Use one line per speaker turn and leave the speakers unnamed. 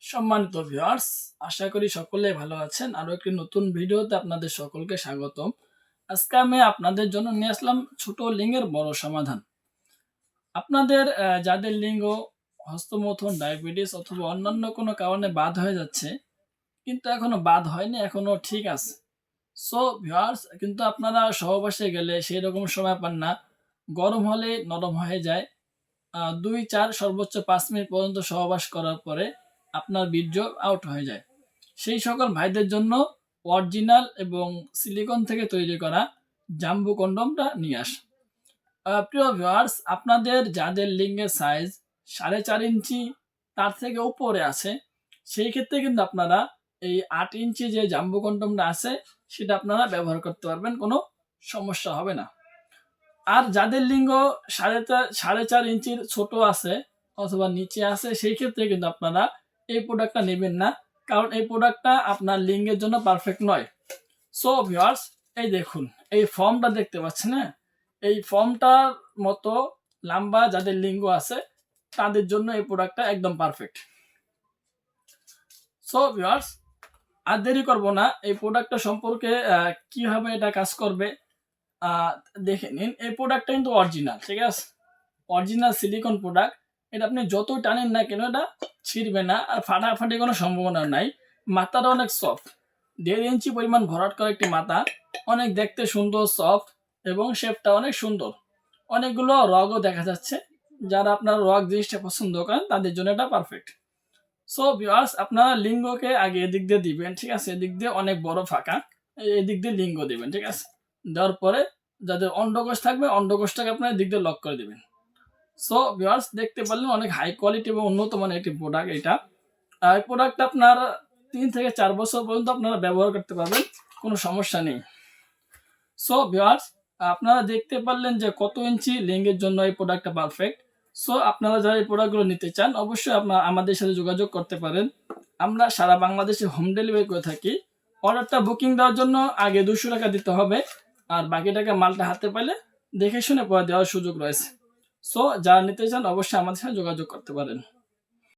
সম্মানিত ভিউয়ার্স, আশা করি সকলে ভালো আছেন। আরো একটি নতুন ভিডিওতে আপনাদের সকলকে স্বাগতম। আজকে আমি আপনাদের জন্য নিয়ে আসলাম ছোট লিঙ্গের বড় সমাধান। আপনাদের যাদের লিঙ্গ হস্তমৈথুন, ডায়াবেটিস অথবা অন্যান্য কোনো কারণে বাদ হয়ে যাচ্ছে, কিন্তু এখনো বাদ হয়নি, এখনো ঠিক আছে। সো ভিউয়ার্স, কিন্তু আপনারা সহবাসে গেলে সেই রকম সময় পান না। গরম হলে নরম হয়ে যায়। ২-৪ সর্বোচ্চ ৫ মিনিট পর্যন্ত সহবাস করার পরে আপনার বীর্য আউট হয়ে যায়। সেই সকল ভাইদের জন্য অরিজিনাল এবং সিলিকন থেকে তৈরি করা জাম্বু কন্ডমটা নিয়ে আসা। প্রিয় ভিউয়ার্স, আপনাদের যাদের লিঙ্গের সাইজ ৪.৫ ইঞ্চি তার থেকে উপরে আছে, সেই ক্ষেত্রে কিন্তু আপনারা এই ৮ ইঞ্চি যে জাম্বু কন্ডমটা আছে সেটা আপনারা ব্যবহার করতে পারবেন, কোনো সমস্যা হবে না। আর যাদের লিঙ্গ ৪.৫ ইঞ্চির ছোট আছে অথবা নিচে আছে, সেই ক্ষেত্রে কিন্তু আপনারা এই প্রোডাক্টটা নেবেন না, কারণ এই প্রোডাক্টটা আপনার লিঙ্গের জন্য পারফেক্ট নয়। সো ভিউয়ার্স, এই দেখুন, এই ফর্মটা দেখতে পাচ্ছেন, হ্যাঁ, এই ফর্মটার মতো লম্বা যাদের লিঙ্গ আছে তাদের জন্য এই প্রোডাক্টটা একদম পারফেক্ট। সো ভিউয়ার্স, আর দেরি করব না, এই প্রোডাক্টটা সম্পর্কে কিভাবে এটা কাজ করবে দেখে নিন। এই প্রোডাক্টটা কিন্তু অরিজিনাল, ঠিক আছে, অরিজিনাল সিলিকন প্রোডাক্ট। এটা আপনি যতই টানেন না কেন এটা ছিঁড়বে না, আর ফাটাফাটি কোনো সম্ভাবনা নাই। মাথাটা অনেক সফট, ১.৫ ইঞ্চি পরিমাণ ভরাট করা একটি মাথা, অনেক দেখতে সুন্দর, সফট এবং শেপটা অনেক সুন্দর। অনেকগুলো রগও দেখা যাচ্ছে, যারা আপনার রগ জিনিসটা পছন্দ করেন তাদের জন্য এটা পারফেক্ট। সো ভিউয়ার্স, আপনারা লিঙ্গকে আগে এদিক দিয়ে দিবেন, ঠিক আছে, এদিক দিয়ে অনেক বড় ফাঁকা, এদিক দিয়ে লিঙ্গ দিবেন, ঠিক আছে। দেওয়ার পরে যাদের অন্ডকোষ থাকবে অন্ডকোষটাকে আপনার এদিক দিয়ে লক করে দিবেন। সো ভিউয়ার্স, দেখতে পারলেন অনেক হাই কোয়ালিটি এবং উন্নত মানের একটি প্রোডাক্ট এটা। এই প্রোডাক্টটা আপনার ৩ থেকে ৪ বছর পর্যন্ত আপনারা ব্যবহার করতে পারবেন, কোনো সমস্যা নেই। সো ভিউয়ার্স, আপনারা দেখতে পারলেন যে কত ইঞ্চি লিঙ্গের জন্য এই প্রোডাক্টটা পারফেক্ট। সো আপনারা যারা এই প্রোডাক্টগুলো নিতে চান অবশ্যই আপনারা আমাদের সাথে যোগাযোগ করতে পারেন। আমরা সারা বাংলাদেশে হোম ডেলিভারি করে থাকি। অর্ডারটা বুকিং দেওয়ার জন্য আগে ২০০ টাকা দিতে হবে, আর বাকি টাকা মালটা হাতে পেলে দেখে শুনে পরে দেওয়ার সুযোগ রয়েছে। সো যারা নিতে চান অবশ্যই আমাদের সাথে যোগাযোগ করতে পারেন।